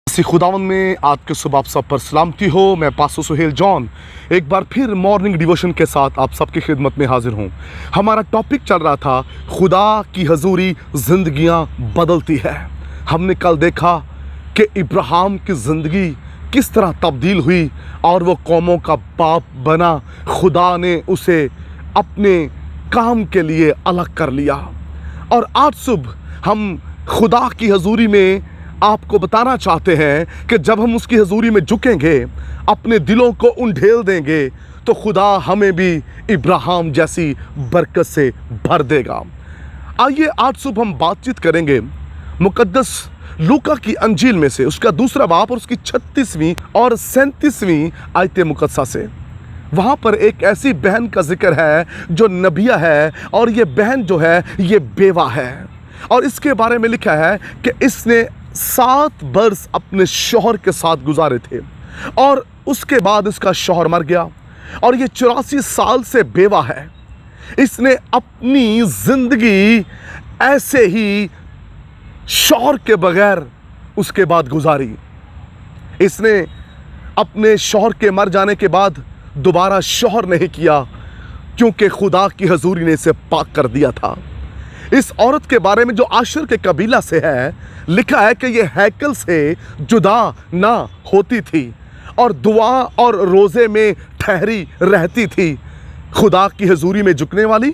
खुदावन में आज के सुबह आप सब पर सलामती हो। मैं पास्टर सुहेल जॉन एक बार फिर मॉर्निंग डिवोशन के साथ आप सबकी खिदमत में हाजिर हूँ। हमारा टॉपिक चल रहा था खुदा की हजूरी ज़िंदगियाँ बदलती है। हमने कल देखा कि इब्राहिम की ज़िंदगी किस तरह तब्दील हुई और वो कौमों का बाप बना। खुदा ने उसे अपने काम के लिए अलग कर लिया। और आज सुबह हम खुदा की हजूरी में आपको बताना चाहते हैं कि जब हम उसकी हजूरी में झुकेंगे, अपने दिलों को उंडेल देंगे, तो खुदा हमें भी इब्राहिम जैसी बरकत से भर देगा। आइए आज सुबह हम बातचीत करेंगे मुकद्दस लूका की अंजील में से, उसका दूसरा बाब और उसकी 36वीं और 37वीं आयत मुकद्दसा से। वहाँ पर एक ऐसी बहन का जिक्र है जो नबिया है, और ये बहन जो है ये बेवा है। और इसके बारे में लिखा है कि इसने 7 बरस अपने शौहर के साथ गुजारे थे और उसके बाद इसका शौहर मर गया और ये 84 साल से बेवा है। इसने अपनी ज़िंदगी ऐसे ही शौहर के बगैर उसके बाद गुजारी। इसने अपने शौहर के मर जाने के बाद दोबारा शौहर नहीं किया, क्योंकि खुदा की हजूरी ने इसे पाक कर दिया था। इस औरत के बारे में जो आशर के कबीला से है, लिखा है कि यह हैकल से जुदा ना होती थी और दुआ और रोज़े में ठहरी रहती थी। खुदा की हजूरी में झुकने वाली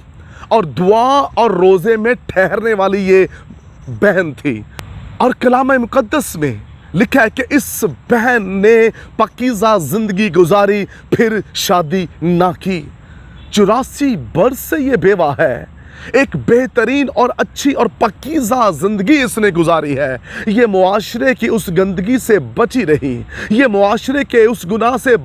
और दुआ और रोज़े में ठहरने वाली ये बहन थी। और कलाम मुकद्दस में लिखा है कि इस बहन ने पकीज़ा ज़िंदगी गुजारी, फिर शादी ना की। 84 बरस से ये बेवा है। एक बेहतरीन और अच्छी और पकीज़ा ज़िंदगी इसने गुजारी है। ये मुआशरे की उस गंदगी से बची रही, ये मुआशरे के उस गुनाह से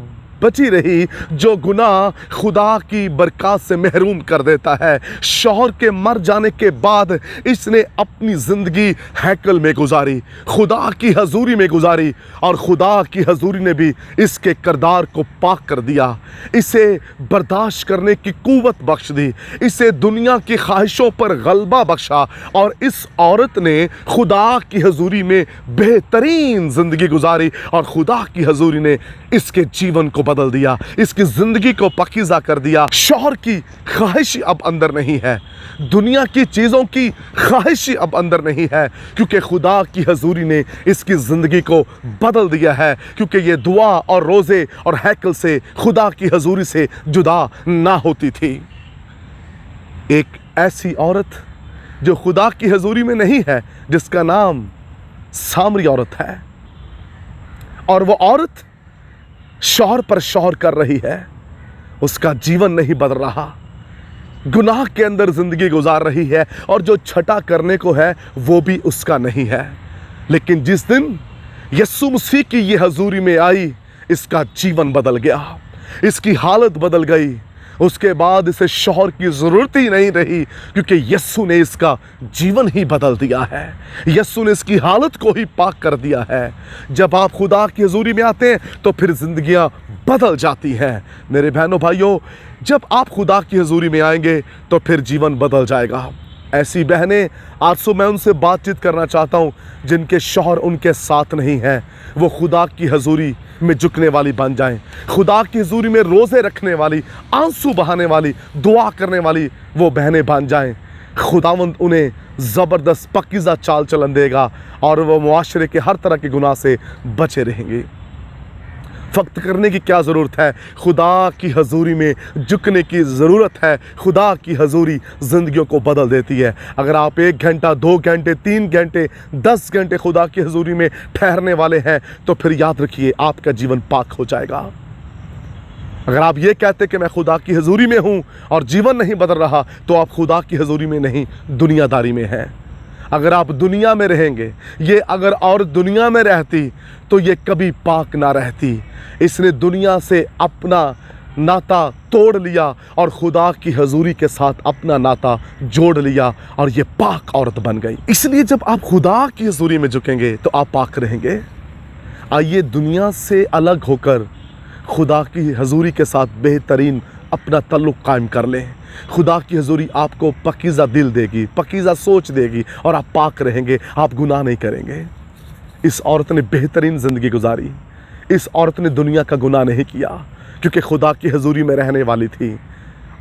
बची रही जो गुनाह खुदा की बरकत से महरूम कर देता है। शौहर के मर जाने के बाद इसने अपनी ज़िंदगी हैकल में गुजारी, खुदा की हजूरी में गुजारी, और खुदा की हजूरी ने भी इसके किरदार को पाक कर दिया। इसे बर्दाश्त करने की कुव्वत बख्श दी, इसे दुनिया की ख्वाहिशों पर गलबा बख्शा, और इस औरत ने खुदा की हजूरी में बेहतरीन ज़िंदगी गुजारी और खुदा की हजूरी ने इसके जीवन को बदल दिया, इसकी ज़िंदगी को पकीज़ा कर दिया। शौहर की ख्वाहिश अब अंदर नहीं है, दुनिया की चीज़ों की ख्वाहिश अब अंदर नहीं है, क्योंकि खुदा की हजूरी ने इसकी ज़िंदगी को बदल दिया है। क्योंकि ये दुआ और रोज़े और हैकल से, खुदा की हजूरी से जुदा ना होती थी। एक ऐसी औरत जो खुदा की हजूरी में नहीं है, जिसका नाम सामरी औरत है, और वो औरत शौहर पर शौहर कर रही है, उसका जीवन नहीं बदल रहा, गुनाह के अंदर ज़िंदगी गुजार रही है, और जो छटा करने को है वो भी उसका नहीं है। लेकिन जिस दिन यीशु मसीह की ये हजूरी में आई, इसका जीवन बदल गया, इसकी हालत बदल गई। उसके बाद इसे शौहर की ज़रूरत ही नहीं रही, क्योंकि यीशु ने इसका जीवन ही बदल दिया है, यीशु ने इसकी हालत को ही पाक कर दिया है। जब आप खुदा की हजूरी में आते हैं तो फिर ज़िंदगियां बदल जाती हैं। मेरे बहनों भाइयों, जब आप खुदा की हजूरी में आएंगे तो फिर जीवन बदल जाएगा। ऐसी बहनें आज सुबह मैं उनसे बातचीत करना चाहता हूँ जिनके शौहर उनके साथ नहीं हैं, वो खुदा की हजूरी में झुकने वाली बन जाएं, खुदा की हजूरी में रोज़े रखने वाली, आंसू बहाने वाली, दुआ करने वाली वो बहनें बन जाएं। खुदावंद उन्हें ज़बरदस्त पकीज़ा चाल चलन देगा और वो मुआशरे के हर तरह के गुनाह से बचे रहेंगे। फ़क्त करने की क्या ज़रूरत है, खुदा की हजूरी में झुकने की ज़रूरत है। खुदा की हजूरी ज़िंदगियों को बदल देती है। अगर आप 1 घंटा, 2 घंटे, 3 घंटे, 10 घंटे खुदा की हजूरी में ठहरने वाले हैं, तो फिर याद रखिए आपका जीवन पाक हो जाएगा। अगर आप ये कहते कि मैं खुदा की हजूरी में हूँ और जीवन नहीं बदल रहा, तो आप खुदा की हजूरी में नहीं, दुनियादारी में हैं। अगर आप दुनिया में रहेंगे, ये अगर औरत दुनिया में रहती तो ये कभी पाक ना रहती। इसने दुनिया से अपना नाता तोड़ लिया और खुदा की हजूरी के साथ अपना नाता जोड़ लिया, और ये पाक औरत बन गई। इसलिए जब आप खुदा की हजूरी में झुकेंगे तो आप पाक रहेंगे। आइए दुनिया से अलग होकर खुदा की हजूरी के साथ बेहतरीन अपना तल्लुक़ कायम कर लें। खुदा की हजूरी आपको पकीज़ा दिल देगी, पकीज़ा सोच देगी, और आप पाक रहेंगे, आप गुनाह नहीं करेंगे। इस औरत ने बेहतरीन ज़िंदगी गुजारी। इस औरत ने दुनिया का गुनाह नहीं किया क्योंकि खुदा की हजूरी में रहने वाली थी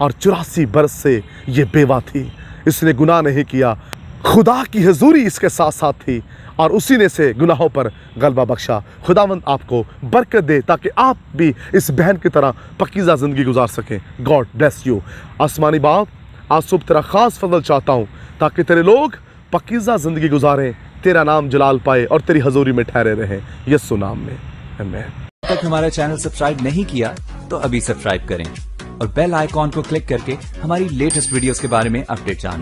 और 84 बरस से ये बेवा थी। इसने गुनाह नहीं किया, खुदा की हजूरी इसके साथ साथ थी और उसी ने से गुनाहों पर गलबा बख्शा। खुदावंद आपको बरकत दे ताकि आप भी इस बहन की तरह पकीज़ा ज़िंदगी गुजार सकें। God bless you. आसमानी बाप, आज सुबह तेरा ख़ास फजल चाहता हूँ ताकि तेरे लोग पकीज़ा ज़िंदगी गुजारें, तेरा नाम जलाल पाए और तेरी हजूरी में ठहरे रहें, यीशु नाम में, आमीन। अब तक हमारा चैनल सब्सक्राइब नहीं किया तो अभी सब्सक्राइब करें और बेल आइकॉन को क्लिक करके हमारी लेटेस्ट वीडियोस के बारे में अपडेट जानें।